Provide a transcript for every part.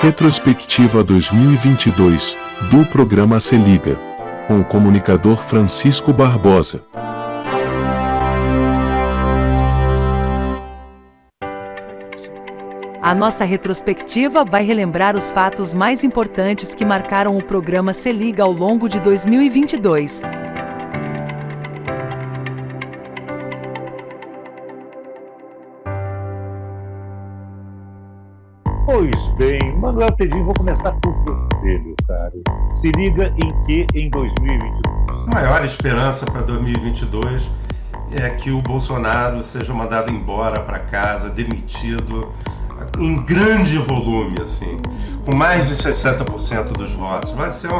Retrospectiva 2022, do programa Se Liga, com o comunicador Francisco Barbosa. A nossa retrospectiva vai relembrar os fatos mais importantes que marcaram o programa Se Liga ao longo de 2022. Pois bem, Manuel Tedinho, vou começar por você, meu caro. Se liga em que em 2022? A maior esperança para 2022 é que o Bolsonaro seja mandado embora para casa, demitido, em grande volume, assim, com mais de 60% dos votos. Vai ser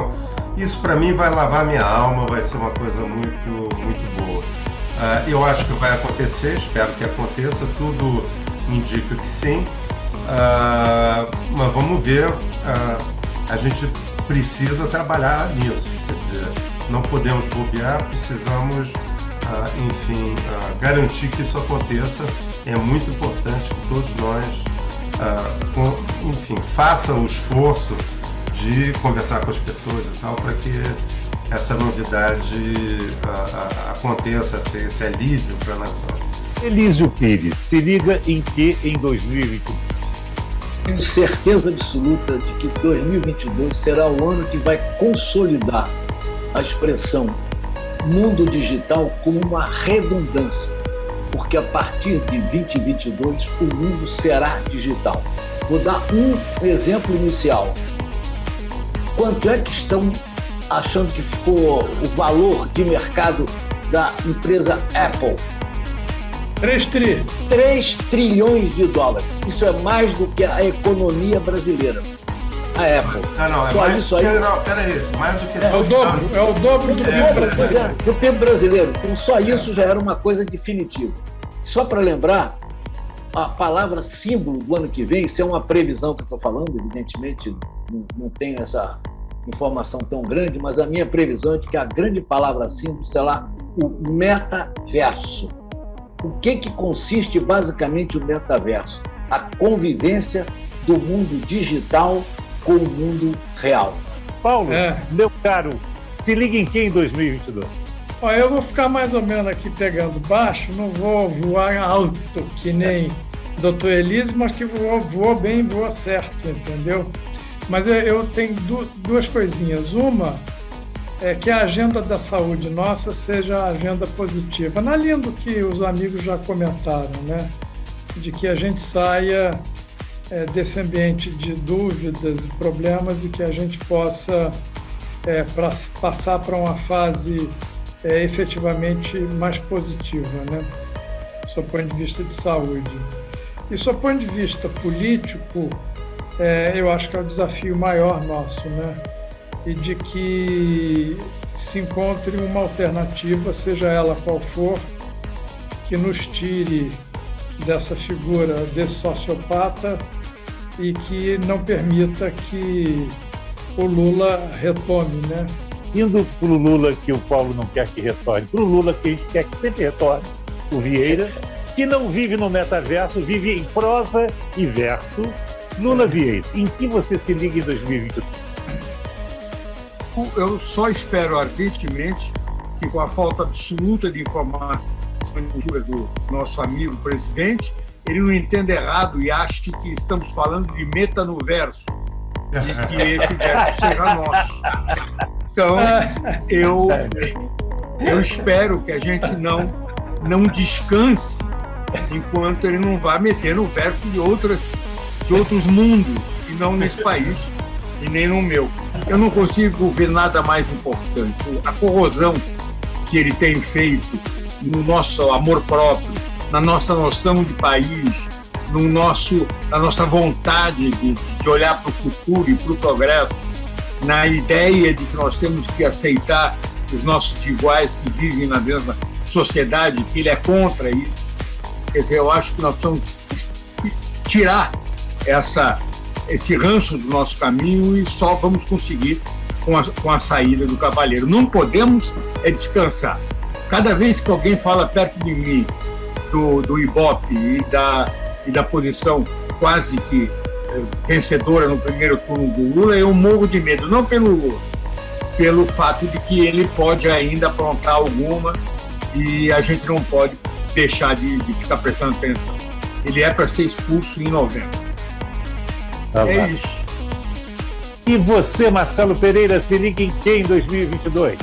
isso para mim vai lavar minha alma, vai ser uma coisa muito boa. Eu acho que vai acontecer, espero que aconteça, tudo indica que sim. Mas vamos ver, a gente precisa trabalhar nisso, quer dizer, não podemos bobear, precisamos, garantir que isso aconteça. É muito importante que todos nós, façam o esforço de conversar com as pessoas e tal, para que essa novidade aconteça, esse alívio para a nação. Elísio Pires, se liga em que em 2022? Tenho certeza absoluta de que 2022 será o ano que vai consolidar a expressão mundo digital como uma redundância, porque a partir de 2022 o mundo será digital. Vou dar um exemplo inicial. Quanto é que estão achando que ficou o valor de mercado da empresa Apple? 3 trilhões de dólares. Isso é mais do que a economia brasileira. A Apple. Não, é só mais, isso aí. Não, peraí, mais do que... É o dobro do PIB brasileiro. Do PIB brasileiro. Então só isso já era uma coisa definitiva. Só para lembrar, a palavra símbolo do ano que vem, isso é uma previsão que eu estou falando, evidentemente não tenho essa informação tão grande, mas a minha previsão é de que a grande palavra símbolo será o metaverso. O que consiste basicamente o metaverso? A convivência do mundo digital com o mundo real. Paulo, meu caro, se liga em que em 2022? Eu vou ficar mais ou menos aqui pegando baixo, não vou voar alto que nem Dr. Elise, mas que voa bem, voa certo, entendeu? Mas eu tenho duas coisinhas. Uma é que a agenda da saúde nossa seja a agenda positiva, na linha do que os amigos já comentaram, né? De que a gente saia desse ambiente de dúvidas e problemas e que a gente possa passar para uma fase efetivamente mais positiva, né? Do ponto de vista de saúde. E do ponto de vista político, eu acho que é o desafio maior nosso, né? E de que se encontre uma alternativa, seja ela qual for, que nos tire dessa figura, desse sociopata, e que não permita que o Lula retome, né? Indo para o Lula que o Paulo não quer que retorne, para o Lula que a gente quer que sempre retorne, o Vieira, que não vive no metaverso, vive em prosa e verso. Lula Vieira, em que você se liga em 2022? Eu só espero ardentemente que, com a falta absoluta de informação do nosso amigo presidente, ele não entenda errado e ache que estamos falando de meta no verso e que esse verso seja nosso. Então, eu espero que a gente não descanse enquanto ele não vá meter no verso de outros mundos, e não nesse país e nem no meu. Eu não consigo ver nada mais importante. A corrosão que ele tem feito no nosso amor próprio, na nossa noção de país, na nossa vontade de olhar para o futuro e para o progresso, na ideia de que nós temos que aceitar os nossos iguais que vivem na mesma sociedade, que ele é contra isso. Quer dizer, eu acho que nós precisamos tirar esse ranço do nosso caminho e só vamos conseguir com a saída do Cavaleiro. Não podemos descansar. Cada vez que alguém fala perto de mim do Ibope e da posição quase que vencedora no primeiro turno do Lula, eu morro de medo, não pelo fato de que ele pode ainda aprontar alguma e a gente não pode deixar de ficar prestando atenção. Ele é para ser expulso em novembro. É isso. E você, Marcelo Pereira, se liga em quem em 2022?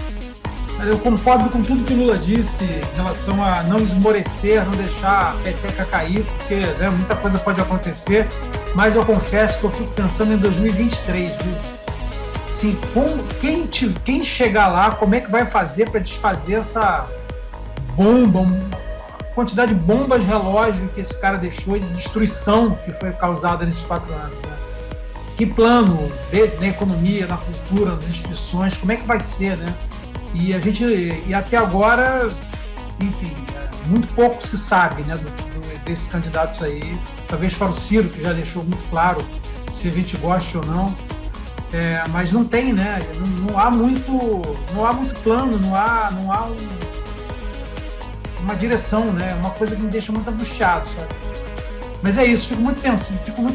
Eu concordo com tudo que o Lula disse em relação a não esmorecer, não deixar a peteca cair, porque muita coisa pode acontecer, mas eu confesso que eu fico pensando em 2023, viu? Assim, quem chegar lá, como é que vai fazer para desfazer essa bomba, quantidade de bombas relógio que esse cara deixou e de destruição que foi causada nesses 4 anos, né? Que plano na economia, na cultura, nas instituições, como é que vai ser, né? E até agora, enfim, muito pouco se sabe, né, desses candidatos aí. Talvez para o Ciro, que já deixou muito claro se a gente gosta ou não. Mas não tem, né? Não há muito plano, não há uma direção, né? Uma coisa que me deixa muito angustiado, sabe? Mas é isso, fico muito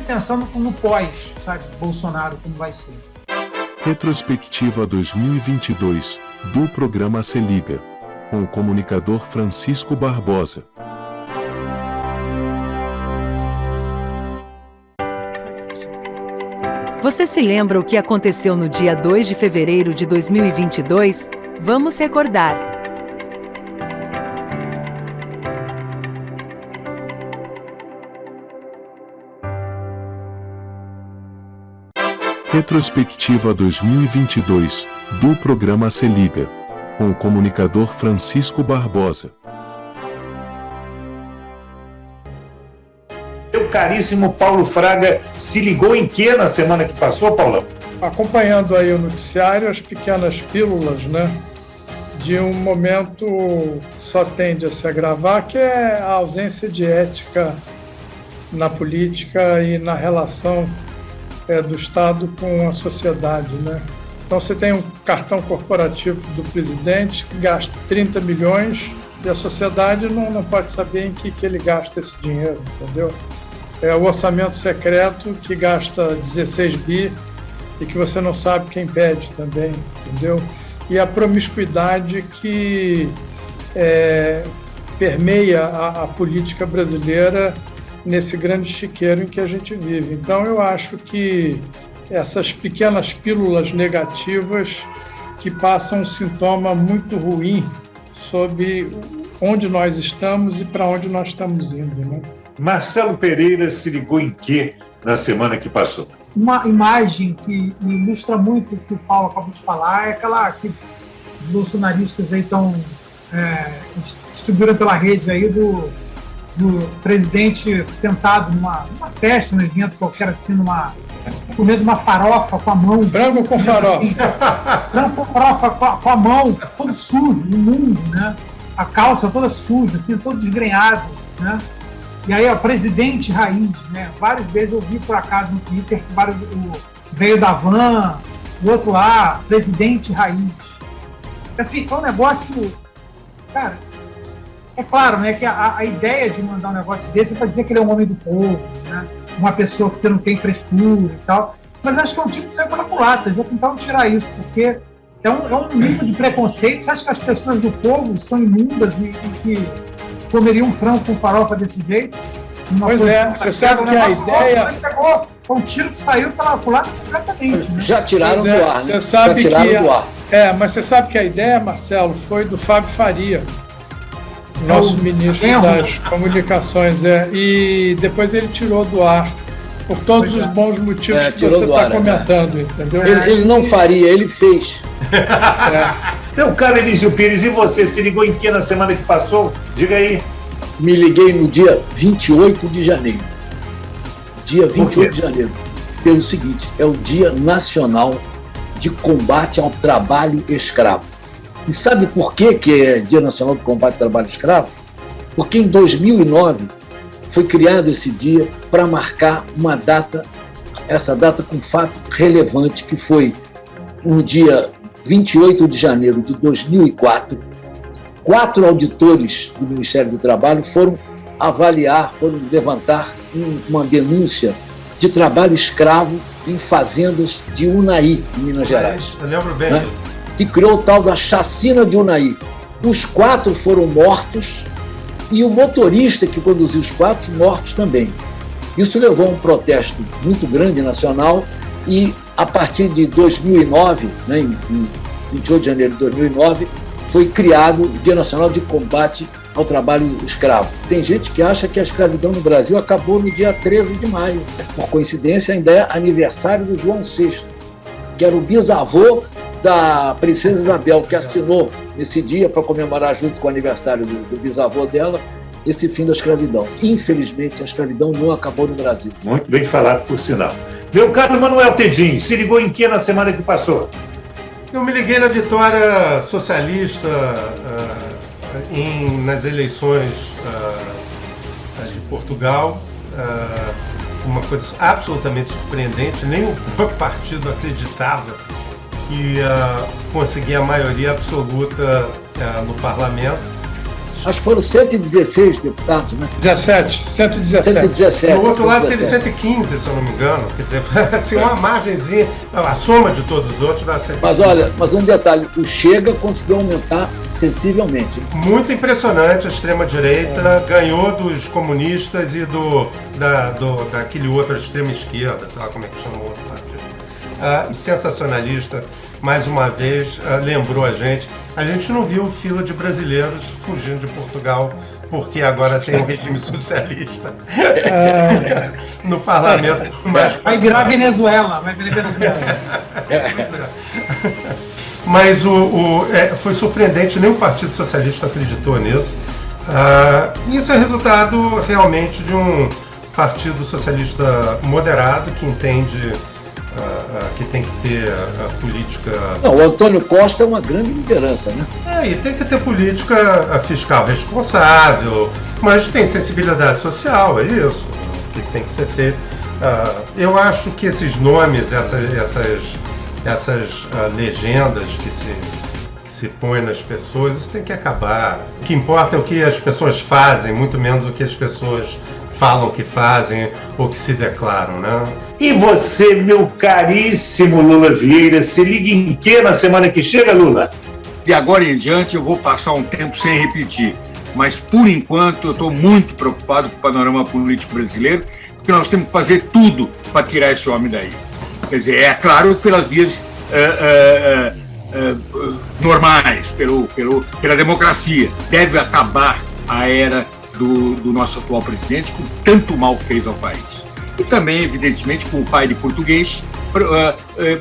pensando no pós, sabe? Bolsonaro, como vai ser. Retrospectiva 2022, do programa Se Liga, com o comunicador Francisco Barbosa. Você se lembra o que aconteceu no dia 2 de fevereiro de 2022? Vamos recordar. Retrospectiva 2022, do programa Se Liga, com o comunicador Francisco Barbosa. Meu caríssimo Paulo Fraga, se ligou em que na semana que passou, Paulão? Acompanhando aí o noticiário, as pequenas pílulas, né, de um momento que só tende a se agravar, que é a ausência de ética na política e na relação do Estado com a sociedade, né? Então você tem um cartão corporativo do presidente que gasta 30 milhões e a sociedade não pode saber em que ele gasta esse dinheiro, entendeu? É o orçamento secreto que gasta 16 bi e que você não sabe quem pede também, entendeu? E a promiscuidade que permeia a política brasileira nesse grande chiqueiro em que a gente vive. Então eu acho que essas pequenas pílulas negativas que passam um sintoma muito ruim sobre onde nós estamos e para onde nós estamos indo, né? Marcelo Pereira se ligou em que na semana que passou? Uma imagem que ilustra muito o que o Paulo acabou de falar é aquela que os bolsonaristas aí estão distribuindo pela rede aí do presidente sentado numa festa, num evento qualquer assim, comendo uma farofa com a mão. Frango com farofa. Assim, frango com farofa com a mão, todo sujo, imundo, né? A calça toda suja, assim, todo desgrenhado, né? E aí, ó, presidente raiz, né? Várias vezes eu vi por acaso no Twitter o veio da van, o outro lá, presidente raiz. Assim, é um negócio, cara. É claro, né, que a ideia de mandar um negócio desse é para dizer que ele é um homem do povo, né? Uma pessoa que não tem frescura e tal. Mas acho que é um tipo de saiu pela culatra. Já tentaram tirar isso, porque é um nível de preconceito. Você acha que as pessoas do povo são imundas e que comeriam frango com farofa desse jeito? Pois é, você sabe que a ideia... Foi um tiro que saiu pela culatra completamente. Né? Já tiraram do ar, né? Você sabe mas você sabe que a ideia, Marcelo, foi do Fábio Faria, nosso ministro das Comunicações, e depois ele tirou do ar, por todos os bons motivos que você está comentando, entendeu? Ele não faria, ele fez. Então, cara Elísio Pires, e você se ligou em que na semana que passou? Diga aí. Me liguei no dia 28 de janeiro. Dia 28 de janeiro. Pelo seguinte, é o Dia Nacional de Combate ao Trabalho Escravo. E sabe por que é Dia Nacional de Combate ao Trabalho Escravo? Porque em 2009 foi criado esse dia para marcar uma data, essa data com fato relevante, que foi no dia 28 de janeiro de 2004, 4 auditores do Ministério do Trabalho foram levantar uma denúncia de trabalho escravo em fazendas de Unai, em Minas Gerais. Eu lembro bem. Né? Que criou o tal da chacina de Unai. Os 4 foram mortos e o motorista que conduziu os 4 mortos também. Isso levou a um protesto muito grande nacional e, a partir de 2009, né, em 28 de janeiro de 2009, foi criado o Dia Nacional de Combate ao Trabalho Escravo. Tem gente que acha que a escravidão no Brasil acabou no dia 13 de maio. Por coincidência, ainda é aniversário do João VI, que era o bisavô da princesa Isabel, que assinou esse dia para comemorar, junto com o aniversário do bisavô dela, esse fim da escravidão. Infelizmente, a escravidão não acabou no Brasil. Muito bem falado, por sinal. Meu caro Manuel Tedim, se ligou em que na semana que passou? Eu me liguei na vitória socialista nas eleições de Portugal. Uma coisa absolutamente surpreendente, nem o próprio partido acreditava que conseguia a maioria absoluta no parlamento. Acho que foram 116 deputados, né? 117. Do outro lado teve 115, se eu não me engano. Quer dizer, assim, uma margenzinha, a soma de todos os outros dá 115. Mas olha, um detalhe, o Chega conseguiu aumentar sensivelmente. Muito impressionante, a extrema-direita ganhou dos comunistas e daquele outro extrema-esquerda, sei lá como é que chama o outro partido. Sensacionalista, mais uma vez, lembrou a gente. A gente não viu fila de brasileiros fugindo de Portugal porque agora tem um regime socialista no parlamento. Vai virar Venezuela. Mas foi surpreendente, nem o Partido Socialista acreditou nisso. Isso é resultado realmente de um Partido Socialista moderado que entende que tem que ter a política... Não, o Antônio Costa é uma grande liderança, né? E tem que ter política fiscal responsável, mas tem sensibilidade social, é isso que tem que ser feito. Eu acho que esses nomes, essas legendas que se põem nas pessoas, isso tem que acabar. O que importa é o que as pessoas fazem, muito menos o que as pessoas falam que fazem ou que se declaram, né? E você, meu caríssimo Lula Vieira, se liga em que na semana que chega, Lula? De agora em diante eu vou passar um tempo sem repetir, mas por enquanto eu estou muito preocupado com o panorama político brasileiro, porque nós temos que fazer tudo para tirar esse homem daí. Quer dizer, é claro, pelas vias normais, pela democracia. Deve acabar a era do nosso atual presidente, que tanto mal fez ao país. E também, evidentemente, com o pai de português,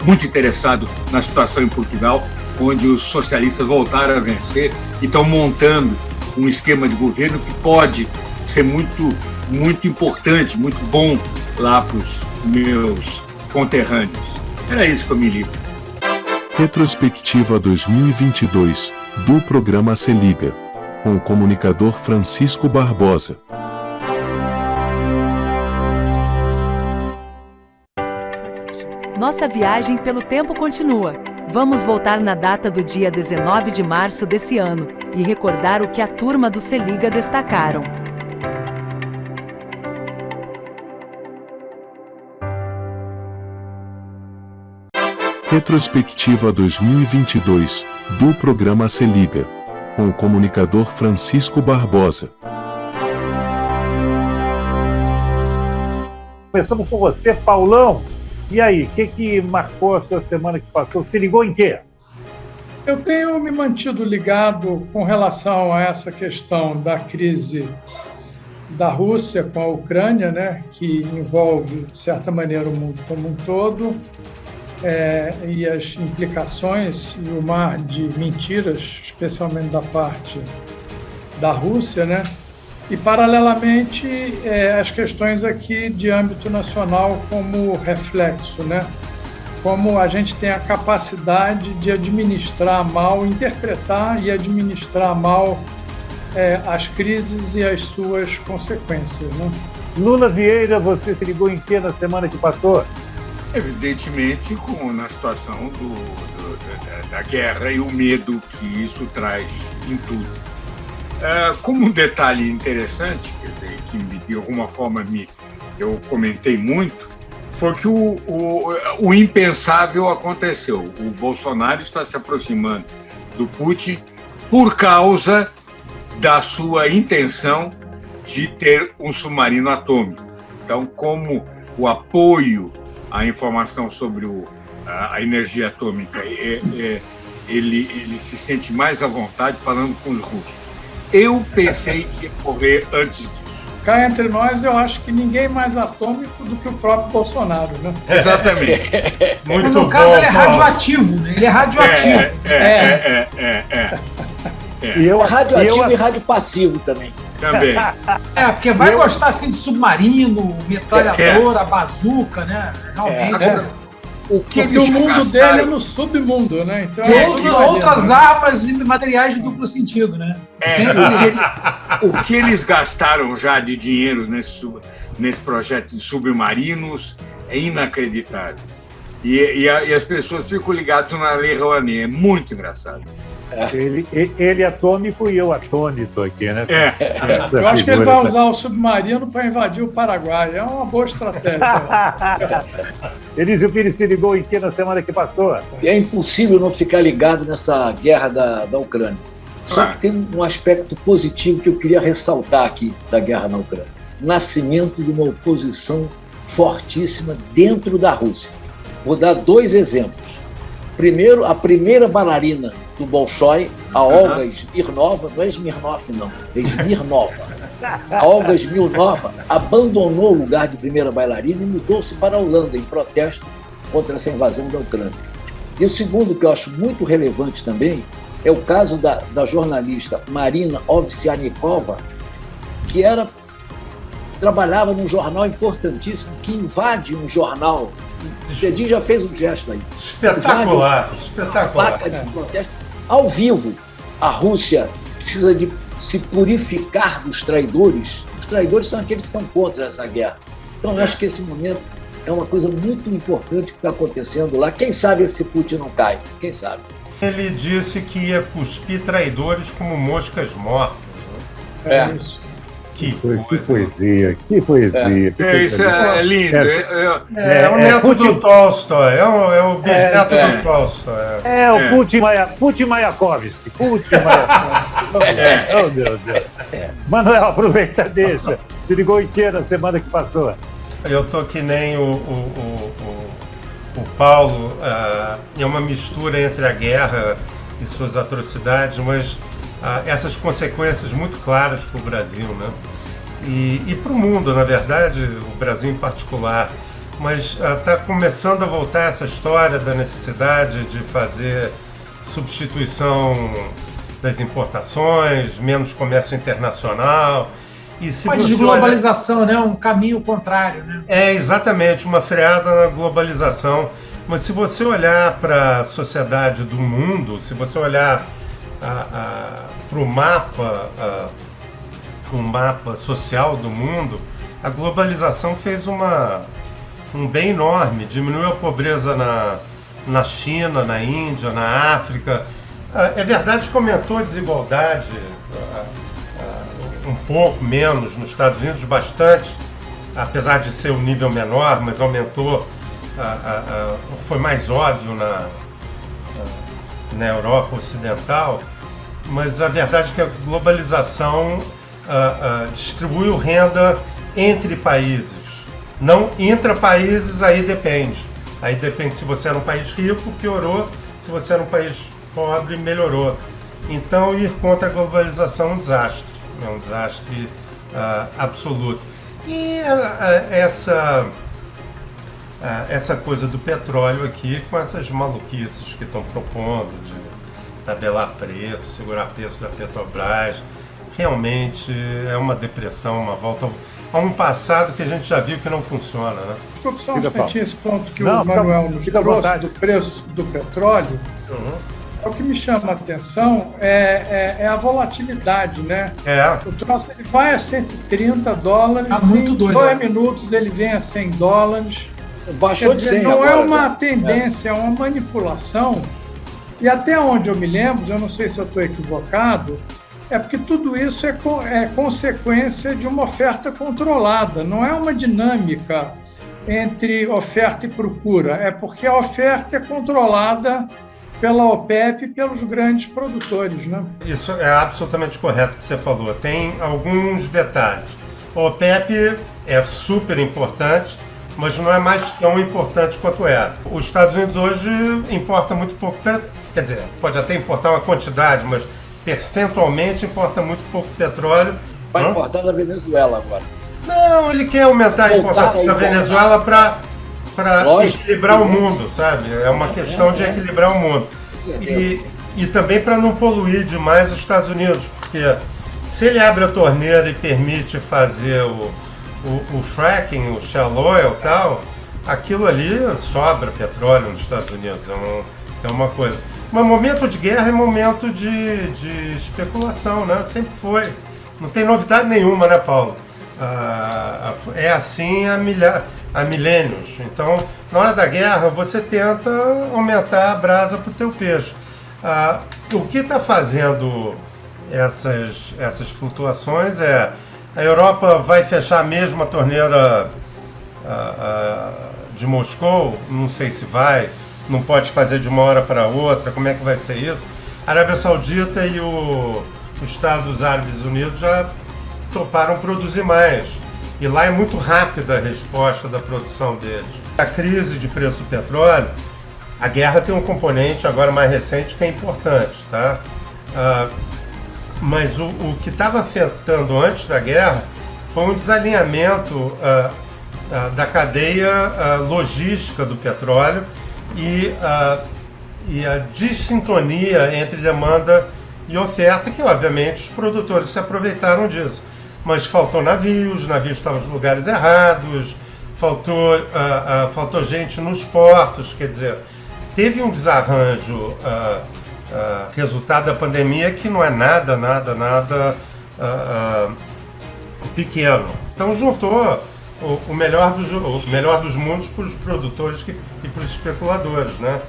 muito interessado na situação em Portugal, onde os socialistas voltaram a vencer e estão montando um esquema de governo que pode ser muito, muito importante, muito bom lá para os meus conterrâneos. Era isso que eu me ligo. Retrospectiva 2022, do programa Se Liga, com o comunicador Francisco Barbosa. Nossa viagem pelo tempo continua. Vamos voltar na data do dia 19 de março desse ano e recordar o que a turma do Se Liga destacaram. Retrospectiva 2022, do programa Se Liga, com o comunicador Francisco Barbosa. Começamos com você, Paulão. E aí, o que marcou a sua semana que passou? Se ligou em quê? Eu tenho me mantido ligado com relação a essa questão da crise da Rússia com a Ucrânia, né, que envolve, de certa maneira, o mundo como um todo, e as implicações e o mar de mentiras, especialmente da parte da Rússia, né? E, paralelamente, as questões aqui de âmbito nacional como reflexo, né? Como a gente tem a capacidade de administrar mal, interpretar e administrar mal as crises e as suas consequências, né? Lula Vieira, você se ligou em que na semana que passou? Evidentemente, na situação da guerra e o medo que isso traz em tudo. Como um detalhe interessante, quer dizer, que de alguma forma eu comentei muito, foi que o impensável aconteceu. O Bolsonaro está se aproximando do Putin por causa da sua intenção de ter um submarino atômico. Então, como o apoio à informação sobre a energia atômica, ele se sente mais à vontade falando com os russos. Eu pensei que ia morrer antes disso. Cá entre nós, eu acho que ninguém mais atômico do que o próprio Bolsonaro, né? Exatamente. Muito Mas no bom, caso ele é Paulo. radioativo, né? Ele é radioativo. E eu, Radioativo e e eu, rádio passivo também. Também. Porque vai gostar assim de submarino, metralhadora, bazuca, né? Realmente. Agora, o que Porque eles o mundo gastaram... dele é no submundo, né? Então, Outras armas e materiais de duplo sentido, né? O que eles gastaram já de dinheiro nesse projeto de submarinos é inacreditável. E as pessoas ficam ligadas na Lei Rouanet. É muito engraçado. ele atômico e eu atônito aqui, né? Essa eu acho que ele figura, vai usar o submarino para invadir o Paraguai. É uma boa estratégia. Elísio Pires se ligou em que na semana que passou? É impossível não ficar ligado nessa guerra da Ucrânia. Só que tem um aspecto positivo que eu queria ressaltar aqui da guerra na Ucrânia. Nascimento de uma oposição fortíssima dentro da Rússia. Vou dar 2 exemplos. Primeiro, a primeira bailarina do Bolshoi, a Olga Smirnova, não é Smirnov não, é Smirnova. A Olga Smirnova abandonou o lugar de primeira bailarina e mudou-se para a Holanda em protesto contra essa invasão da Ucrânia. E o segundo, que eu acho muito relevante também, é o caso da jornalista Marina Ovsianikova, que trabalhava num jornal importantíssimo, que invade um jornal. O Cedinho já fez um gesto aí. Espetacular, espetacular. Placa de protesto. Ao vivo, a Rússia precisa de se purificar dos traidores. Os traidores são aqueles que são contra essa guerra. Então, eu acho que esse momento é uma coisa muito importante que está acontecendo lá. Quem sabe esse Putin não cai? Quem sabe? Ele disse que ia cuspir traidores como moscas mortas. É isso. Que poesia, que poesia. Isso é lindo. É o neto do Tolstói, é o bisneto do Tolstói. O Putin Mayakovsky. Putin Mayakovsky. Oh, meu Deus. Manuel, aproveita, deixa. Se ligou em que na semana que passou? Eu tô que nem o Paulo, é uma mistura entre a guerra e suas atrocidades, mas essas consequências muito claras para o Brasil, né? E para o mundo, na verdade, o Brasil em particular. Mas está começando a voltar essa história da necessidade de fazer substituição das importações, menos comércio internacional. E se Uma você desglobalização, né? Um caminho contrário, né? É, exatamente, uma freada na globalização. Mas se você olhar para a sociedade do mundo, se você olhar para o mapa social do mundo, a globalização fez um bem enorme, diminuiu a pobreza na China, na Índia, na África. É verdade que aumentou a desigualdade um pouco menos nos Estados Unidos, bastante, apesar de ser um nível menor, mas aumentou, foi mais óbvio na Europa Ocidental. Mas a verdade é que a globalização distribuiu renda entre países, não intra-países. Aí depende se você era um país rico, piorou, se você era um país pobre, melhorou. Então ir contra a globalização é um desastre absoluto. E essa coisa do petróleo aqui, com essas maluquices que estão propondo de tabelar preço, segurar preço da Petrobras, realmente é uma depressão, uma volta a um passado que a gente já viu que não funciona, né? Desculpe só um instantinho esse ponto que Não, o Manuel nos fica à trouxe vontade. do preço do petróleo. O que me chama a atenção é a volatilidade, né? O troço ele vai a $130, Tá muito em doido, 2 né? minutos ele vem a $100. Baixou Quer de dizer, 100 não é agora, uma né? tendência, é uma manipulação. E até onde eu me lembro, eu não sei se eu estou equivocado, é porque tudo isso é consequência de uma oferta controlada, não é uma dinâmica entre oferta e procura? É porque a oferta é controlada pela OPEP e pelos grandes produtores, né? Isso é absolutamente correto que você falou. Tem alguns detalhes. A OPEP é super importante, mas não é mais tão importante quanto era. Os Estados Unidos hoje importa muito pouco, quer dizer, pode até importar uma quantidade, mas percentualmente importa muito pouco petróleo. Vai importar da Venezuela agora. Não, ele quer aumentar a importação da Venezuela para equilibrar o mundo, sabe? É uma questão de equilibrar o mundo. E também para não poluir demais os Estados Unidos, porque se ele abre a torneira e permite fazer o fracking, o shale oil e tal, aquilo ali sobra petróleo nos Estados Unidos, é uma coisa. Mas momento de guerra é momento de especulação, né? Sempre foi. Não tem novidade nenhuma, né, Paulo? É assim há milênios. Então, na hora da guerra, você tenta aumentar a brasa para o teu peixe. O que está fazendo essas flutuações é a Europa vai fechar mesmo a torneira de Moscou, não sei se vai, não pode fazer de uma hora para outra, como é que vai ser isso? A Arábia Saudita e os Estados Árabes Unidos já toparam produzir mais. E lá é muito rápida a resposta da produção deles. A crise de preço do petróleo, a guerra tem um componente agora mais recente que é importante, tá? Mas o que estava afetando antes da guerra foi um desalinhamento da cadeia logística do petróleo e a dissintonia entre demanda e oferta, que obviamente os produtores se aproveitaram disso. Mas faltou navios estavam nos lugares errados, faltou gente nos portos, quer dizer, teve um desarranjo resultado da pandemia que não é nada pequeno. Então juntou o melhor dos mundos para os produtores e para os especuladores, né?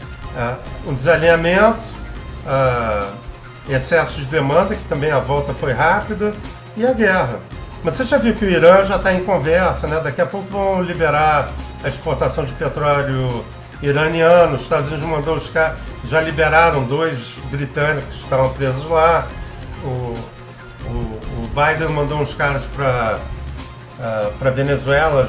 Um desalinhamento, excesso de demanda, que também a volta foi rápida, e a guerra. Mas você já viu que o Irã já está em conversa, né? Daqui a pouco vão liberar a exportação de petróleo iraniano. Os Estados Unidos mandou os caras, já liberaram 2 britânicos que estavam presos lá. O Biden mandou uns caras para Venezuela,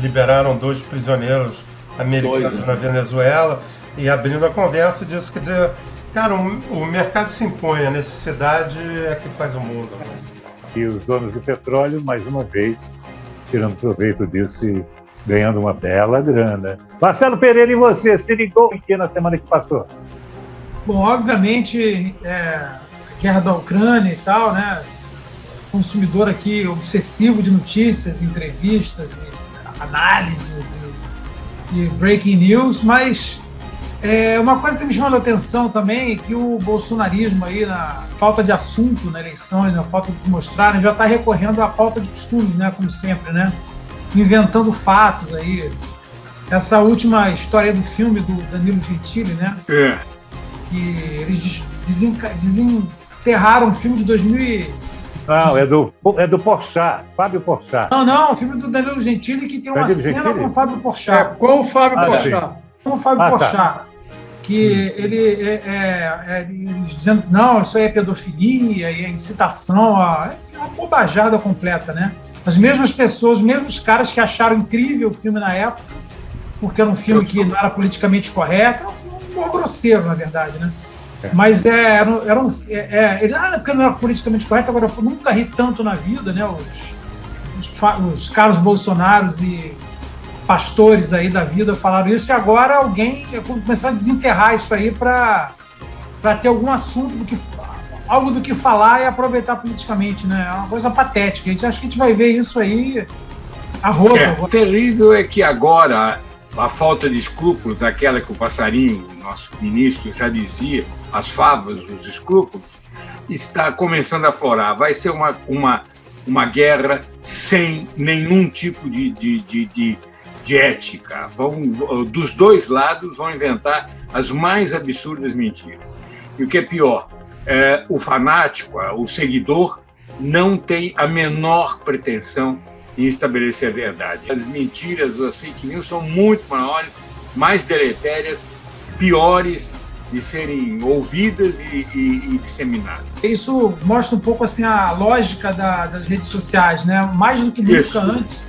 liberaram 2 prisioneiros americanos na Venezuela e abrindo a conversa disso. Quer dizer, cara, o mercado se impõe, a necessidade é que faz o mundo, né? E os donos do petróleo, mais uma vez, tirando proveito disso e ganhando uma bela grana. Marcelo Pereira, e você? Se ligou em que na semana que passou? Bom, obviamente, a guerra da Ucrânia e tal, né? Consumidor aqui obsessivo de notícias, entrevistas, e análises e breaking news, mas uma coisa que me chamou a atenção também é que o bolsonarismo aí, na falta de assunto na eleição, na falta de mostrar, né, já está recorrendo à falta de costumes, né, como sempre, né, inventando fatos aí. Essa última história do filme do Danilo Gentili, né, que eles desenterraram um filme de 2000 Não, é do Porchat, Fábio Porchat. Não, o filme do Danilo Gentili que tem uma cena com o Fábio Porchat. Com o Fábio Porchat. Com o Fábio Porchat. Que ele dizendo que não, isso aí é pedofilia e é incitação é uma bobajada completa, né? As mesmas pessoas, os mesmos caras que acharam incrível o filme na época, porque era um filme que não era politicamente correto, era um filme um grosseiro, na verdade, né? Mas porque não era politicamente correto, agora eu nunca ri tanto na vida, né? Os Carlos Bolsonaros e pastores aí da vida falaram isso, e agora alguém começar a desenterrar isso aí para ter algum assunto, algo do que falar e aproveitar politicamente, né? É uma coisa patética. Acho que a gente vai ver isso aí a roda. O terrível é que agora a falta de escrúpulos, aquela que o Passarinho, nosso ministro, já dizia, as favas, os escrúpulos, está começando a aflorar. Vai ser uma guerra sem nenhum tipo de ética. Dos dois lados vão inventar as mais absurdas mentiras. E o que é pior, o fanático, o seguidor, não tem a menor pretensão em estabelecer a verdade. As mentiras, as fake news são muito maiores, mais deletérias, piores de serem ouvidas e disseminadas. Isso mostra um pouco assim a lógica das redes sociais, né? Mais do que nunca antes.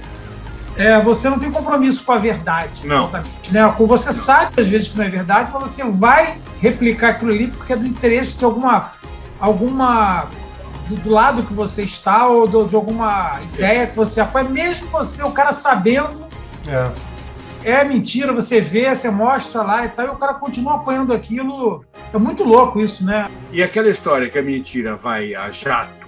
Você não tem compromisso com a verdade. Não. Né? Você sabe, às vezes, que não é verdade, mas você vai replicar aquilo ali porque é do interesse de alguma do lado que você está ou de alguma ideia que você apoia. Mesmo você, o cara sabendo, é mentira, você vê, você mostra lá e tal, e o cara continua apoiando aquilo. É muito louco isso, né? E aquela história que a mentira vai a jato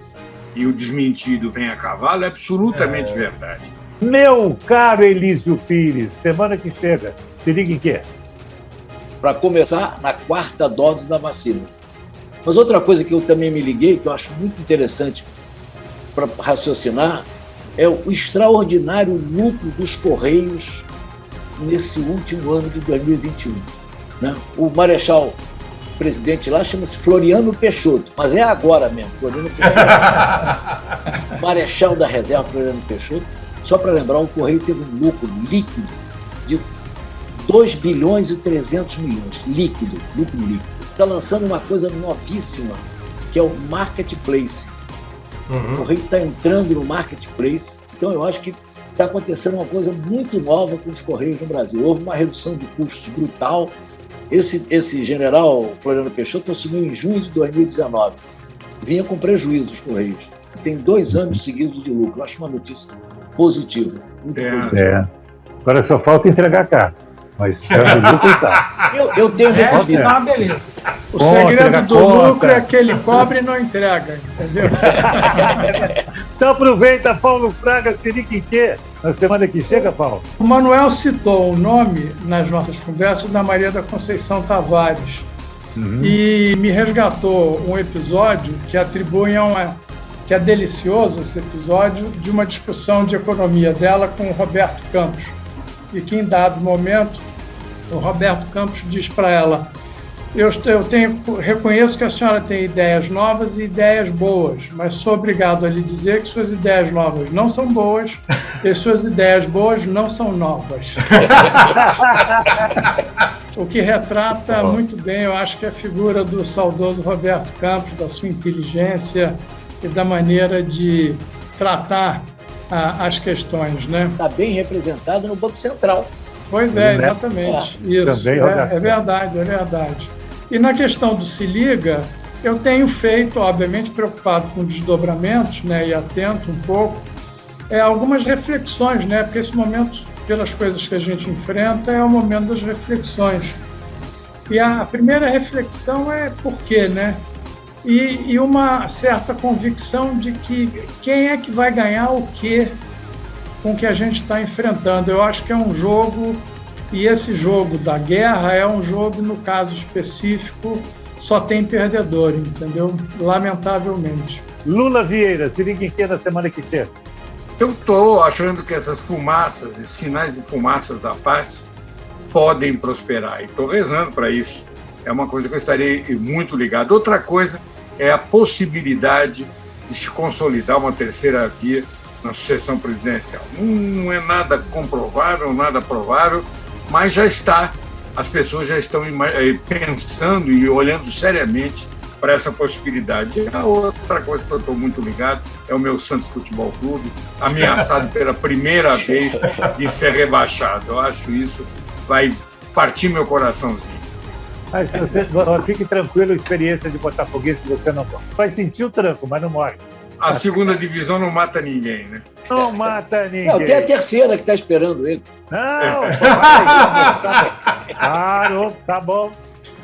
e o desmentido vem a cavalo é absolutamente verdade. Meu caro Elísio Pires, semana que chega, se liga em quê? Para começar, na 4ª dose da vacina. Mas outra coisa que eu também me liguei, que eu acho muito interessante para raciocinar, é o extraordinário lucro dos Correios nesse último ano de 2021. Né? O marechal presidente lá chama-se Floriano Peixoto, mas é agora mesmo, Floriano Peixoto. Marechal da Reserva, Floriano Peixoto. Só para lembrar, o Correio teve um lucro líquido de 2 bilhões e 300 milhões. Líquido, lucro líquido. Está lançando uma coisa novíssima, que é o Marketplace. O Correio está entrando no Marketplace. Então, eu acho que está acontecendo uma coisa muito nova com os Correios no Brasil. Houve uma redução de custos brutal. Esse general Floriano Peixoto assumiu em junho de 2019. Vinha com prejuízo os Correios. Tem 2 anos seguidos de lucro. Eu acho uma notícia positiva. Muito positiva. Agora só falta entregar a carta. Mas o lucro tá. Eu tenho recebido. Tá, beleza. O segredo do lucro é que ele cobra e não entrega, entendeu? Então aproveita, Paulo Fraga, se liga em quê? Na semana que chega, Paulo? O Manuel citou o nome nas nossas conversas da Maria da Conceição Tavares e me resgatou um episódio que atribui que é delicioso esse episódio, de uma discussão de economia dela com o Roberto Campos. E que em dado momento, o Roberto Campos diz para ela: eu reconheço que a senhora tem ideias novas e ideias boas, mas sou obrigado a lhe dizer que suas ideias novas não são boas e suas ideias boas não são novas. O que retrata muito bem, eu acho que a figura do saudoso Roberto Campos, da sua inteligência e da maneira de tratar as questões, né? Está bem representado no Banco Central. Pois é, exatamente. Isso. Também, é verdade, é verdade. E na questão do Se Liga, eu tenho feito, obviamente, preocupado com desdobramentos, né, e atento um pouco, algumas reflexões, né? Porque esse momento, pelas coisas que a gente enfrenta, é o momento das reflexões. E a primeira reflexão é por quê, né? E uma certa convicção de que quem é que vai ganhar o quê com o que a gente está enfrentando. Eu acho que é um jogo, e esse jogo da guerra é um jogo, no caso específico, só tem perdedor, entendeu? Lamentavelmente. Lula Vieira, se liga em que na semana que chega? Eu estou achando que essas fumaças, esses sinais de fumaças da paz, podem prosperar, e estou rezando para isso. É uma coisa que eu estarei muito ligado. Outra coisa é a possibilidade de se consolidar uma terceira via na sucessão presidencial. Não é nada comprovável, nada provável, mas já está. As pessoas já estão pensando e olhando seriamente para essa possibilidade. A outra coisa que eu estou muito ligado é o meu Santos Futebol Clube, ameaçado pela primeira vez de ser rebaixado. Eu acho isso vai partir meu coraçãozinho. Mas fique tranquilo, a experiência de botafoguense você não pode. Vai sentir o tranco, mas não morre. A segunda divisão não mata ninguém, né? Não mata ninguém. Não, tem a terceira que está esperando ele. Não, vai. Claro, tá bom.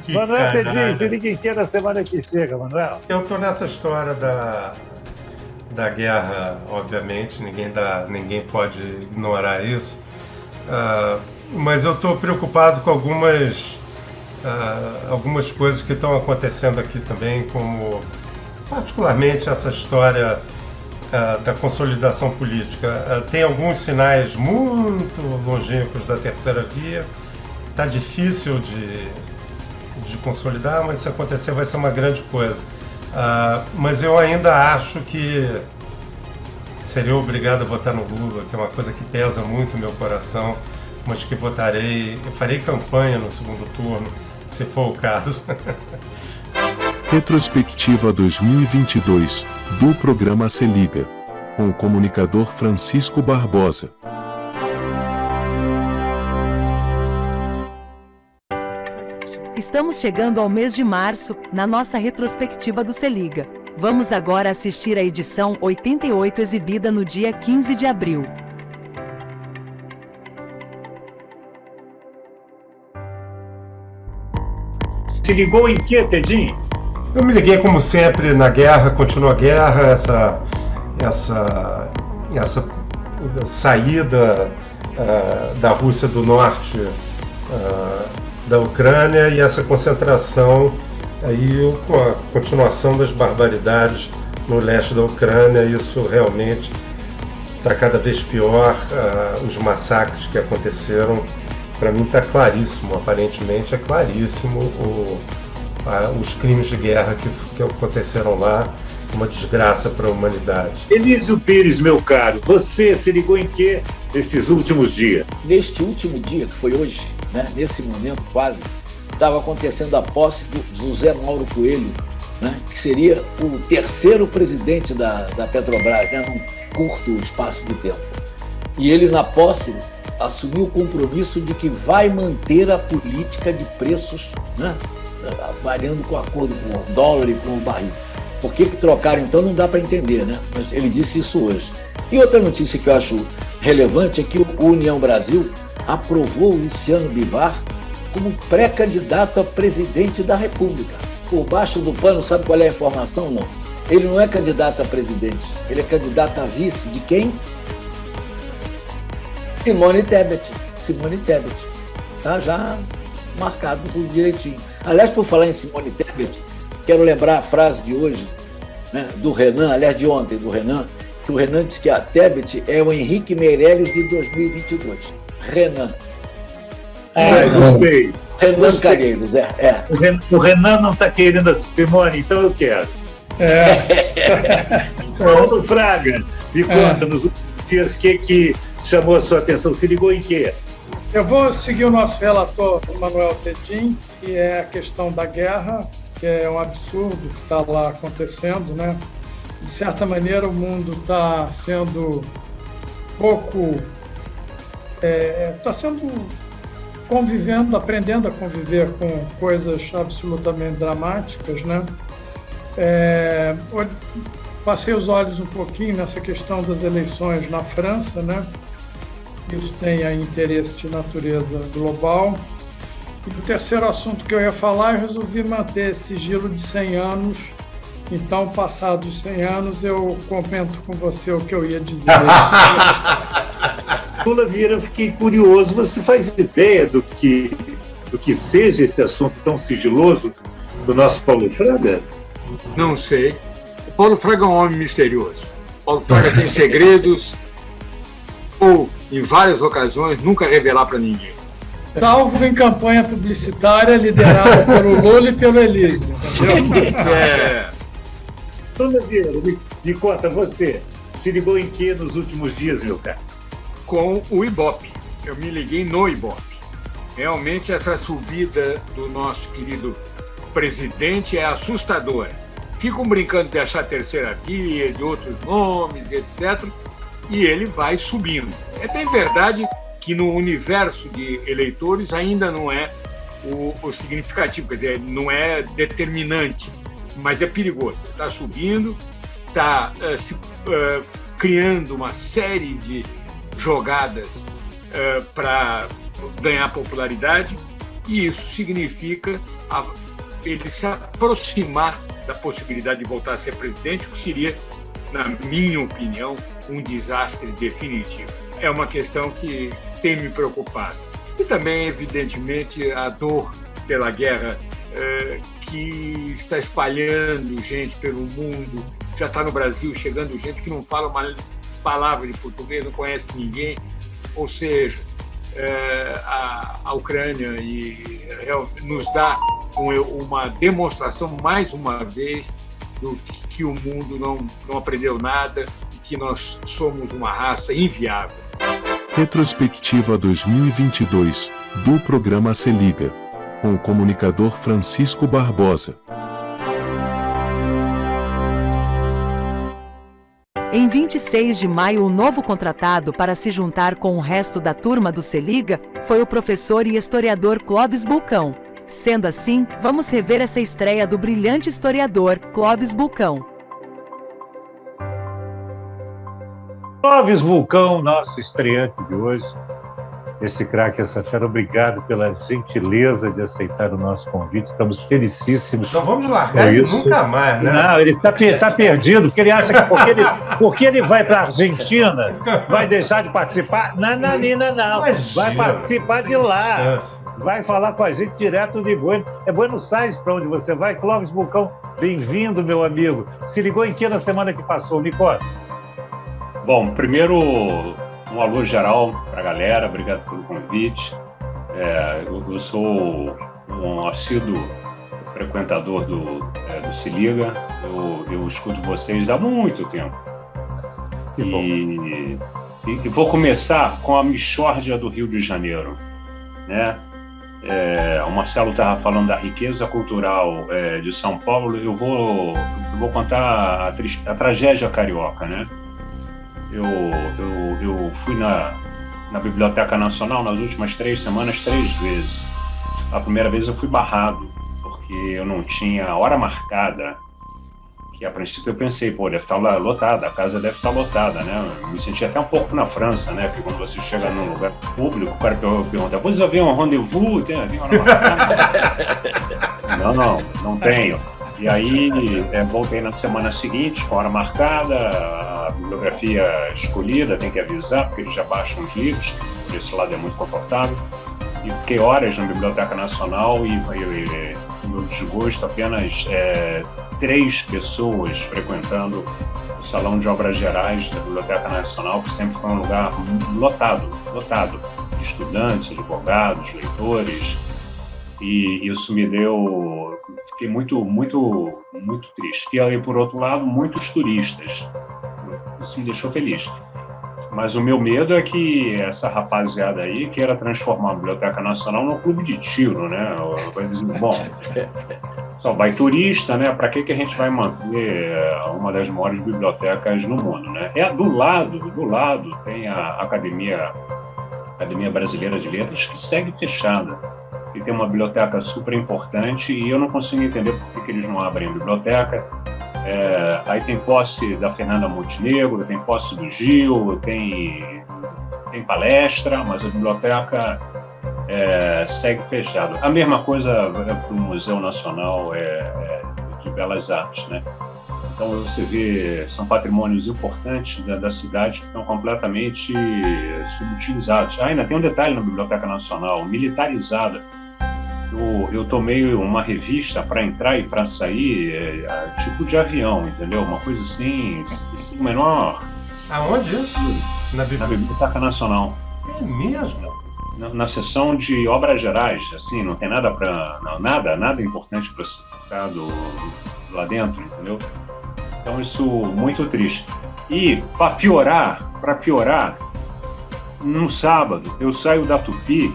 Que Manuel caralho. Pedrinho, se liga em que na semana que chega, Manuel? Eu tô nessa história da guerra, obviamente, ninguém pode ignorar isso. Mas eu estou preocupado com algumas coisas que estão acontecendo aqui também, como particularmente essa história da consolidação política. Tem alguns sinais muito longínquos da terceira via. Está difícil de consolidar, mas se acontecer vai ser uma grande coisa. Mas eu ainda acho que seria obrigado a votar no Lula, que é uma coisa que pesa muito no meu coração, mas que votarei, eu farei campanha no segundo turno, se for o caso. Retrospectiva 2022, do programa Se Liga, com o comunicador Francisco Barbosa. Estamos chegando ao mês de março, na nossa retrospectiva do Se Liga. Vamos agora assistir a edição 88 exibida no dia 15 de abril. Se ligou em quê, Tedinho? Eu me liguei, como sempre, na guerra, continua a guerra, essa saída da Rússia do Norte da Ucrânia e essa concentração aí com a continuação das barbaridades no leste da Ucrânia. Isso realmente está cada vez pior. Os massacres que aconteceram, para mim está claríssimo, aparentemente é claríssimo os crimes de guerra que aconteceram lá, uma desgraça para a humanidade. Elísio Pires, meu caro, você se ligou em quê nesses últimos dias? Neste último dia, que foi hoje, né, nesse momento quase, estava acontecendo a posse do José Mauro Coelho, né, que seria o terceiro presidente da Petrobras, né, num curto espaço de tempo. E ele, na posse, assumiu o compromisso de que vai manter a política de preços, né, variando com acordo com o dólar e com o barril. Por que trocaram, então, não dá para entender, né? Mas ele disse isso hoje. E outra notícia que eu acho relevante é que o União Brasil aprovou o Luciano Bivar como pré-candidato a presidente da República. Por baixo do pano, sabe qual é a informação? Não. Ele não é candidato a presidente, ele é candidato a vice de quem? Simone Tebet. Simone Tebet. Tá já marcado tudo direitinho. Aliás, por falar em Simone Tebet, quero lembrar a frase de hoje, né, do Renan, aliás, de ontem, do Renan, que o Renan disse que a Tebet é o Henrique Meirelles de 2022. Renan. Gostei. Renan Calheiros, O Renan não está querendo a Simone, então eu quero. Paulo Fraga, me conta, nos últimos dias, o que chamou a sua atenção? Se ligou em quê? Eu vou seguir o nosso relator, Manuel Tedin, que é a questão da guerra, que é um absurdo que está lá acontecendo, né? De certa maneira, o mundo está sendo aprendendo a conviver com coisas absolutamente dramáticas, né? Passei os olhos um pouquinho nessa questão das eleições na França, né? Isso tem aí interesse de natureza global. E o terceiro assunto que eu ia falar, eu resolvi manter sigilo de 100 anos. Então, passados os 100 anos, eu comento com você o que eu ia dizer. Lula Vieira, eu fiquei curioso. Você faz ideia do que seja esse assunto tão sigiloso do nosso Paulo Fraga? Não sei. O Paulo Fraga é um homem misterioso. O Paulo Fraga tem segredos ou, em várias ocasiões, nunca revelar para ninguém. Salvo em campanha publicitária liderada pelo Lula e pelo Elísio. Lula Vieira, me conta, você se ligou em que nos últimos dias, meu cara? Com o Ibope. Eu me liguei no Ibope. Realmente, essa subida do nosso querido presidente é assustadora. Ficam brincando de achar terceira via, de outros nomes, etc. E ele vai subindo. É bem verdade que no universo de eleitores ainda não é o significativo, quer dizer, não é determinante, mas é perigoso. Está subindo, está criando uma série de jogadas para ganhar popularidade, e isso significa ele se aproximar da possibilidade de voltar a ser presidente, o que seria, na minha opinião, um desastre definitivo. É uma questão que tem me preocupado. E também, evidentemente, a dor pela guerra que está espalhando gente pelo mundo. Já está no Brasil chegando gente que não fala uma palavra de português, não conhece ninguém. Ou seja, a Ucrânia nos dá uma demonstração, mais uma vez, do que o mundo não aprendeu nada, que nós somos uma raça inviável. Retrospectiva 2022, do programa Se Liga, com o comunicador Francisco Barbosa. Em 26 de maio, o novo contratado para se juntar com o resto da turma do Se Liga foi o professor e historiador Clóvis Bulcão. Sendo assim, vamos rever essa estreia do brilhante historiador Clóvis Bulcão. Clóvis Bulcão, nosso estreante de hoje. Esse craque, essa fera, obrigado pela gentileza de aceitar o nosso convite. Estamos felicíssimos. Então vamos largar ele nunca mais, né? Não, ele está perdido, porque ele acha que porque ele vai para a Argentina, vai deixar de participar. Não. Vai participar de lá. Vai falar com a gente direto de Buenos Aires, para onde você vai. Clóvis Bulcão, bem-vindo, meu amigo. Se ligou em que na semana que passou, Nicola? Bom, primeiro, um alô geral para a galera, obrigado pelo convite. Eu sou um assíduo frequentador do Se Liga, eu escuto vocês há muito tempo. E vou começar com a Mixórdia do Rio de Janeiro, né? O Marcelo estava falando da riqueza cultural de São Paulo, eu vou contar a tragédia carioca, né? Eu fui na Biblioteca Nacional nas últimas 3 semanas 3 vezes. A primeira vez eu fui barrado, porque eu não tinha hora marcada, que a princípio eu pensei, deve estar lotada, a casa deve estar lotada, né? Eu me senti até um pouco na França, né? Porque quando você chega num lugar público, o cara pergunta, você havia um rendezvous? Tem hora marcada? Não tenho. E aí voltei na semana seguinte, com hora marcada, a bibliografia escolhida, tem que avisar, porque eles já baixam os livros, por esse lado é muito confortável. E fiquei horas na Biblioteca Nacional e no meu desgosto, apenas 3 pessoas frequentando o Salão de Obras Gerais da Biblioteca Nacional, que sempre foi um lugar lotado, de estudantes, advogados, leitores. E isso me deu... Fiquei muito triste. E aí, por outro lado, muitos turistas. Isso me deixou feliz. Mas o meu medo é que essa rapaziada aí queira transformar a Biblioteca Nacional num clube de tiro, né? Vai dizer, bom, só vai turista, né? Para que a gente vai manter uma das maiores bibliotecas no mundo, né? Do lado tem a Academia Brasileira de Letras, que segue fechada. E tem uma biblioteca super importante e eu não consigo entender por que eles não abrem a biblioteca. Aí tem posse da Fernanda Montenegro, tem posse do Gil, tem palestra, mas a biblioteca segue fechada. A mesma coisa para o Museu Nacional de Belas Artes, né? Então você vê, são patrimônios importantes da cidade que estão completamente subutilizados. Ainda tem um detalhe na Biblioteca Nacional, militarizada. Eu tomei uma revista para entrar e para sair, tipo de avião, entendeu? Uma coisa assim menor. Aonde isso? Na Biblioteca Nacional. É mesmo? Na seção de obras gerais, assim, não tem nada importante para ser ficado lá dentro, entendeu? Então isso muito triste. E para piorar, no sábado eu saio da Tupi,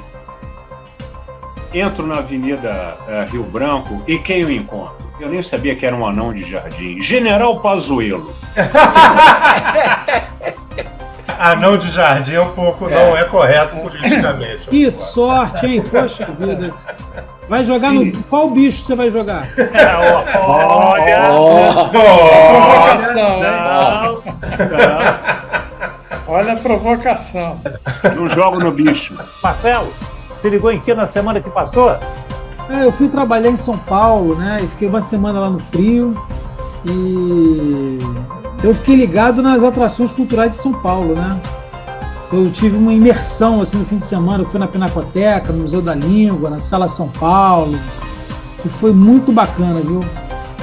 entro na Avenida Rio Branco e quem eu encontro? Eu nem sabia que era um anão de jardim. General Pazuello. Anão de jardim é um pouco, não é correto politicamente. Que sorte, hein? Poxa vida. Vai jogar no... Qual bicho você vai jogar? Olha a provocação. Não jogo no bicho. Marcelo, se ligou em que na semana que passou? Eu fui trabalhar em São Paulo, né? E fiquei uma semana lá no Frio. E eu fiquei ligado nas atrações culturais de São Paulo, né? Eu tive uma imersão assim, no fim de semana. Eu fui na Pinacoteca, no Museu da Língua, na Sala São Paulo. E foi muito bacana, viu?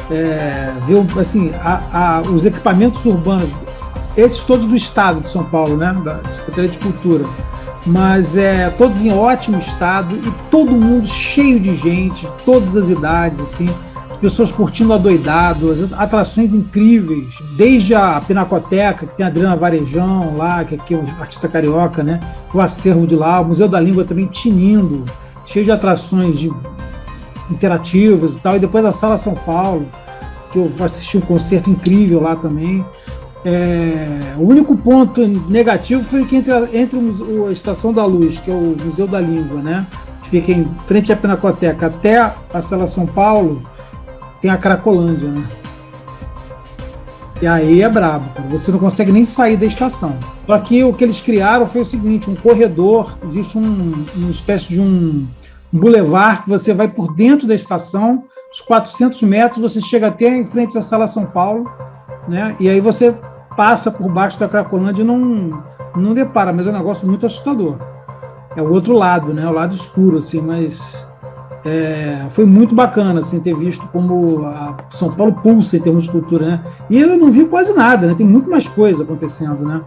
Ver assim, os equipamentos urbanos, esses todos do Estado de São Paulo, né? Da Secretaria de Cultura. Mas todos em ótimo estado e todo mundo cheio de gente, todas as idades, assim. pessoas curtindo adoidado, as atrações incríveis, desde a Pinacoteca, que tem a Adriana Varejão lá, que aqui é um artista carioca, né? O acervo de lá, o Museu da Língua também tinindo, cheio de atrações interativas e tal, e depois a Sala São Paulo, que eu assisti um concerto incrível lá também. O único ponto negativo foi que entre a Estação da Luz, que é o Museu da Língua, né? Fica em frente à Pinacoteca até a Sala São Paulo, tem a Cracolândia, né? E aí é brabo, cara. Você não consegue nem sair da estação. Só que o que eles criaram foi o seguinte, um corredor, existe uma espécie de um bulevar que você vai por dentro da estação, os 400 metros, você chega até em frente à Sala São Paulo, né? E aí você passa por baixo da Cracolândia e não depara, mas é um negócio muito assustador. É o outro lado, né? O lado escuro, assim, mas foi muito bacana, assim, ter visto como a São Paulo pulsa em termos de cultura, né? E eu não vi quase nada, né? Tem muito mais coisa acontecendo, né?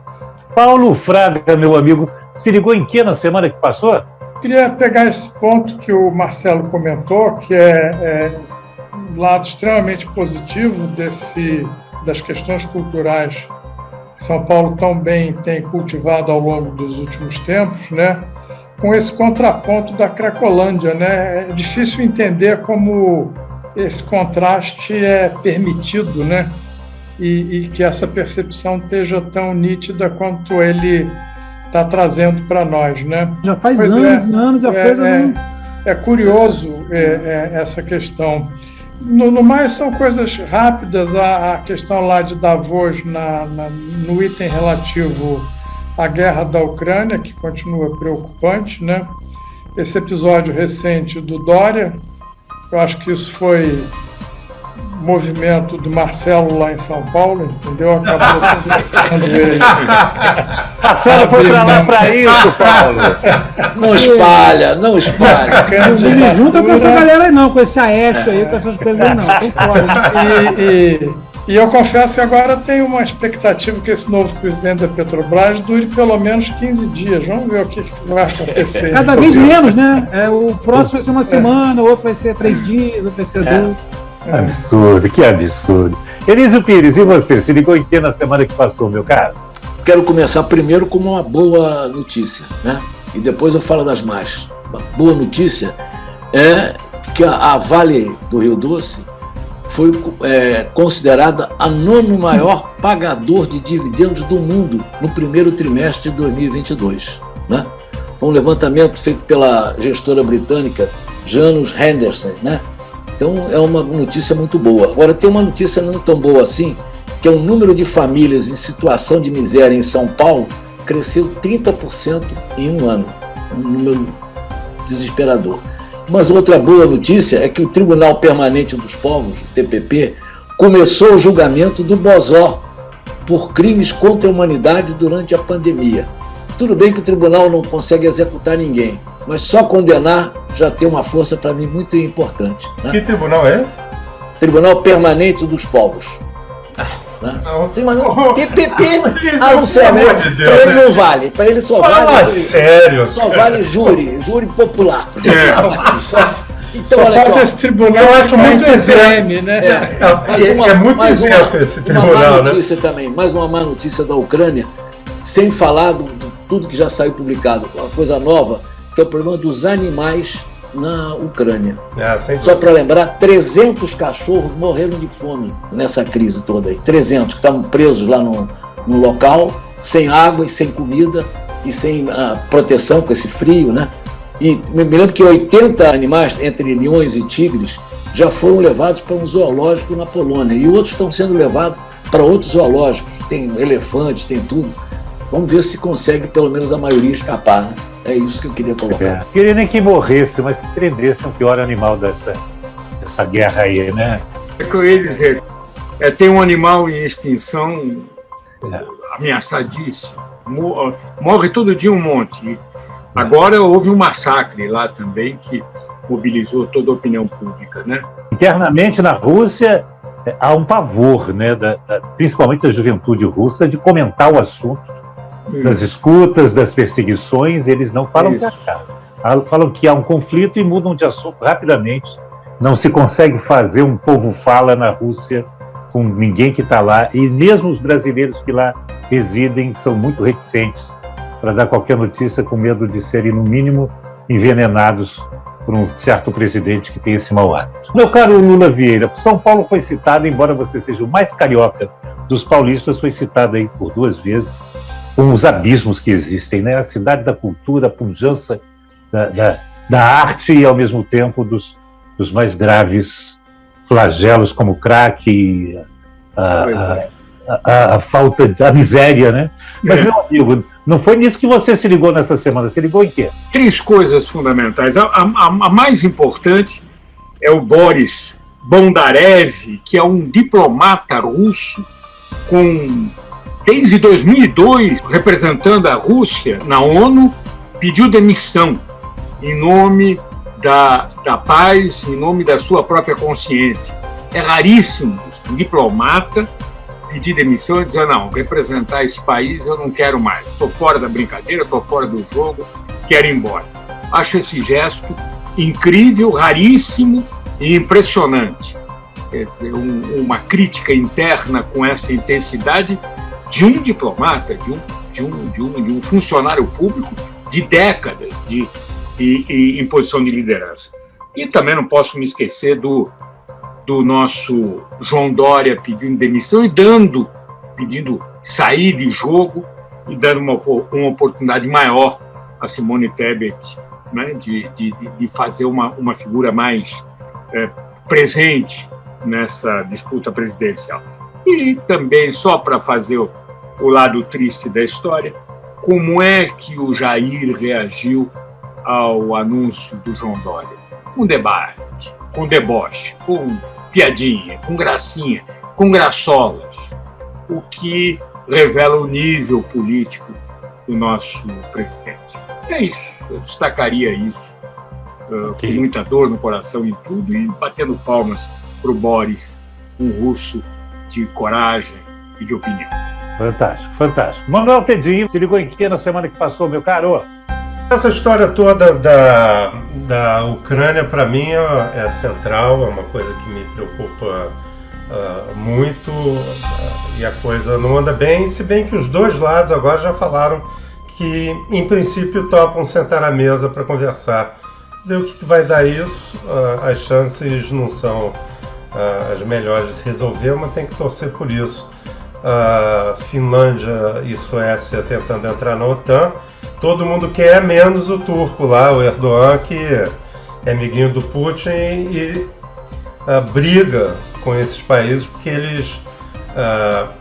Paulo Fraga, meu amigo, se ligou em que na semana que passou? Queria pegar esse ponto que o Marcelo comentou, que é um lado extremamente positivo das questões culturais que São Paulo tão bem tem cultivado ao longo dos últimos tempos, né? Com esse contraponto da Cracolândia, né? É difícil entender como esse contraste é permitido, né? E que essa percepção esteja tão nítida quanto ele está trazendo para nós, né? Já faz anos e anos a coisa não... É curioso essa questão. No mais, são coisas rápidas. A questão lá de Davos, no item relativo à guerra da Ucrânia, que continua preocupante, né? Esse episódio recente do Dória, eu acho que isso foi movimento do Marcelo lá em São Paulo, entendeu? Acabou conversando ele. Marcelo foi para lá para isso, Paulo. Não espalha. Não me junta com essa galera aí não, com esse Aécio aí, com essas coisas aí não. Tem fora. E eu confesso que agora tenho uma expectativa que esse novo presidente da Petrobras dure pelo menos 15 dias. Vamos ver o que vai acontecer. Cada vez menos, né? O próximo vai ser uma semana, o outro vai ser 3 dias, o outro vai ser 2. Absurdo, que absurdo. Elísio Pires, e você? Se ligou em que na semana que passou, meu caro? Quero começar primeiro com uma boa notícia, né? E depois eu falo das más. Uma boa notícia é que a Vale do Rio Doce foi considerada a 9º maior pagador de dividendos do mundo no primeiro trimestre de 2022, né? Um levantamento feito pela gestora britânica Janus Henderson, né? Então é uma notícia muito boa. Agora tem uma notícia não tão boa assim, que é o número de famílias em situação de miséria em São Paulo cresceu 30% em um ano. Um número desesperador. Mas outra boa notícia é que o Tribunal Permanente dos Povos, o TPP, começou o julgamento do Bozó por crimes contra a humanidade durante a pandemia. Tudo bem que o tribunal não consegue executar ninguém, mas só condenar já tem uma força para mim muito importante, né? Que tribunal é esse? Tribunal Permanente dos Povos. Né? TPP, não serve. Para ele não vale. Para ele só vale. Sério? Só vale júri popular. Então, só falta esse tribunal, eu acho muito exame, né? É muito isento esse tribunal, né? Mais uma má notícia da Ucrânia, sem falar de tudo que já saiu publicado, uma coisa nova, que é o problema dos animais na Ucrânia. Só para lembrar, 300 cachorros morreram de fome nessa crise toda aí. 300 que estavam presos lá no local, sem água e sem comida e sem proteção com esse frio, né? E me lembro que 80 animais, entre leões e tigres, já foram levados para um zoológico na Polônia. E outros estão sendo levados para outros zoológicos. Tem elefantes, tem tudo. Vamos ver se consegue pelo menos a maioria escapar, né? É isso que eu queria colocar. Queria nem que morresse, mas que prendesse um pior animal dessa guerra aí, né? É que eu ia dizer, tem um animal em extinção ameaçadíssimo. Morre todo dia um monte. Agora houve um massacre lá também que mobilizou toda a opinião pública, né? Internamente na Rússia há um pavor, né, principalmente da juventude russa, de comentar o assunto. Das escutas, das perseguições, eles não falam pra cá. Falam que há um conflito e mudam de assunto rapidamente Não se consegue fazer um povo fala na Rússia com ninguém que está lá, e mesmo os brasileiros que lá residem são muito reticentes para dar qualquer notícia, com medo de serem, no mínimo, envenenados por um certo presidente que tem esse mau hábito. Meu caro Lula Vieira, São Paulo foi citado, embora você seja o mais carioca dos paulistas, foi citado aí por 2 vezes, com os abismos que existem, né? A cidade da cultura, a pujança da arte e, ao mesmo tempo, dos mais graves flagelos, como o crack, a falta, a miséria, né? Mas, meu amigo, não foi nisso que você se ligou nessa semana. Se ligou em quê? 3 coisas fundamentais. A mais importante é o Boris Bondarev, que é um diplomata russo desde 2002, representando a Rússia na ONU, pediu demissão em nome da paz, em nome da sua própria consciência. É raríssimo um diplomata pedir demissão e dizer, não, representar esse país eu não quero mais, estou fora da brincadeira, estou fora do jogo, quero ir embora. Acho esse gesto incrível, raríssimo e impressionante. Quer dizer, uma crítica interna com essa intensidade de um diplomata, de um funcionário público de décadas em posição de liderança. E também não posso me esquecer do nosso João Dória pedindo demissão e pedindo sair de jogo e dando uma oportunidade maior a Simone Tebet, né, de fazer uma figura mais presente nessa disputa presidencial. E também, só para fazer o lado triste da história, como é que o Jair reagiu ao anúncio do João Dória? Com debate, com deboche, com piadinha, com gracinha, com graçolas, o que revela o nível político do nosso presidente. É isso, eu destacaria isso, com muita dor no coração e tudo, e batendo palmas para o Boris, um russo de coragem e de opinião. Fantástico, fantástico. Manuel Tedinho, se ligou em que na semana que passou, meu caro? Essa história toda da Ucrânia, para mim, é central, é uma coisa que me preocupa muito, e a coisa não anda bem, se bem que os 2 lados agora já falaram que, em princípio, topam sentar à mesa para conversar. Ver o que vai dar isso, as chances não são as melhores de se resolver, mas tem que torcer por isso. Finlândia e Suécia tentando entrar na OTAN, todo mundo quer, menos o turco lá, o Erdogan, que é amiguinho do Putin e briga com esses países porque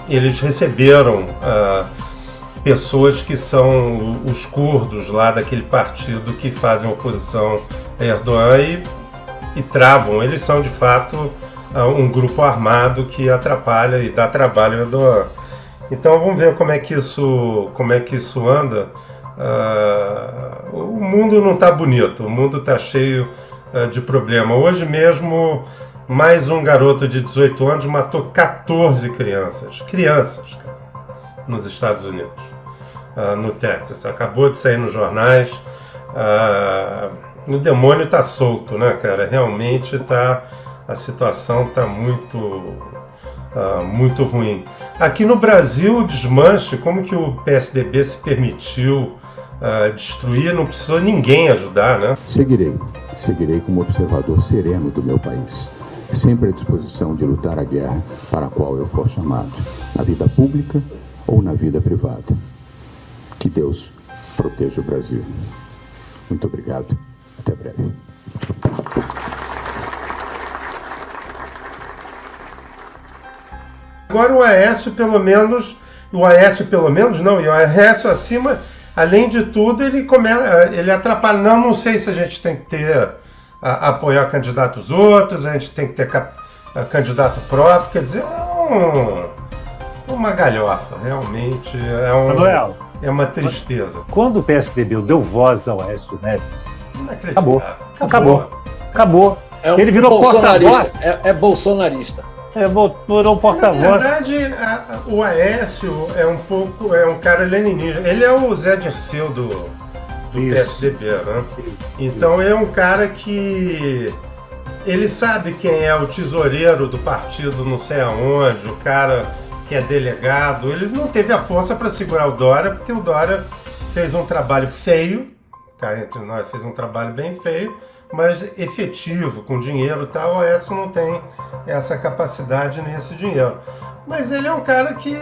eles receberam pessoas que são os curdos lá daquele partido que fazem oposição a Erdogan e travam. Eles são, de fato, um grupo armado que atrapalha e dá trabalho a Erdogan. Então vamos ver como é que isso anda. O mundo não está bonito, o mundo está cheio de problema. Hoje mesmo, mais um garoto de 18 anos matou 14 crianças, cara, nos Estados Unidos, no Texas. Acabou de sair nos jornais. O demônio está solto, né, cara? Realmente a situação está muito ruim. Aqui no Brasil, o desmanche, como que o PSDB se permitiu destruir, não precisou ninguém ajudar, né? Seguirei como observador sereno do meu país, sempre à disposição de lutar a guerra para a qual eu for chamado, na vida pública ou na vida privada. Que Deus proteja o Brasil. Muito obrigado. Até breve. Agora o Aécio acima, além de tudo, ele atrapalha. Não sei se a gente tem que apoiar candidatos outros, a gente tem que ter candidato próprio, quer dizer, uma galhofa, realmente, Manuel, é uma tristeza. Quando o PSDB deu voz ao Aécio Neves, acabou. Ele virou porta-voz. É bolsonarista. Virou porta-voz. Na verdade, o Aécio é um cara leninista. Ele é o Zé Dirceu do PSDB, né? Então é um cara que ele sabe quem é o tesoureiro do partido não sei aonde, o cara que é delegado. Ele não teve a força para segurar o Dória, porque o Dória fez um trabalho feio, cá entre nós, fez um trabalho bem feio, mas efetivo, com dinheiro e tal. O Aécio não tem essa capacidade nem esse dinheiro. Mas ele é um cara que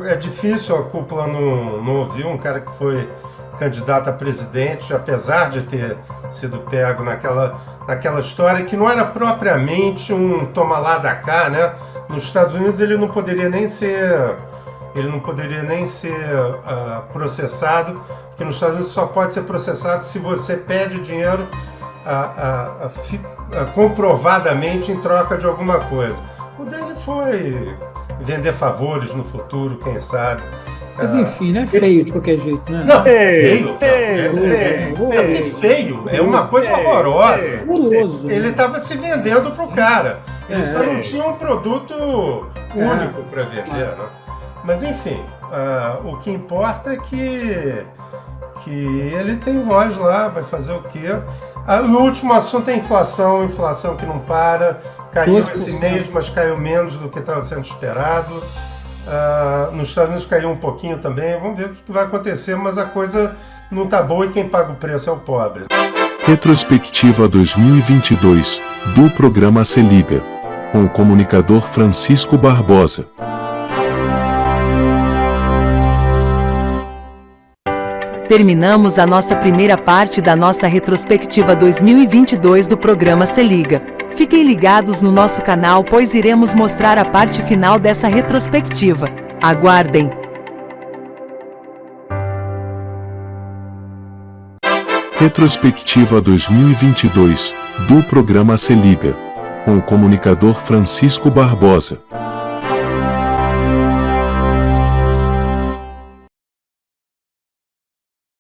é difícil a cúpula não ouvir, um cara que foi candidato a presidente, apesar de ter sido pego naquela história que não era propriamente um toma lá da cá, né? Nos Estados Unidos ele não poderia nem ser processado, porque nos Estados Unidos só pode ser processado se você pede dinheiro comprovadamente em troca de alguma coisa. O dele foi vender favores no futuro, quem sabe. Mas enfim, né? Feio de qualquer jeito, né? Não, feio. É uma coisa horrorosa. Horroroso. Ele estava se vendendo pro cara. Ele só não tinha um produto único para vender, né? Mas enfim, o que importa é que ele tem voz lá, vai fazer o quê? O último assunto é inflação que não para. Caiu 12%. esse mês, mas caiu menos do que estava sendo esperado. Nos Estados Unidos caiu um pouquinho também. Vamos ver o que vai acontecer, mas a coisa não tá boa e quem paga o preço é o pobre. Retrospectiva 2022 do programa Se Liga, com o comunicador Francisco Barbosa. Terminamos a nossa primeira parte da nossa retrospectiva 2022 do programa Se Liga. Fiquem ligados no nosso canal, pois iremos mostrar a parte final dessa retrospectiva. Aguardem! Retrospectiva 2022 do programa Se Liga, com o comunicador Francisco Barbosa.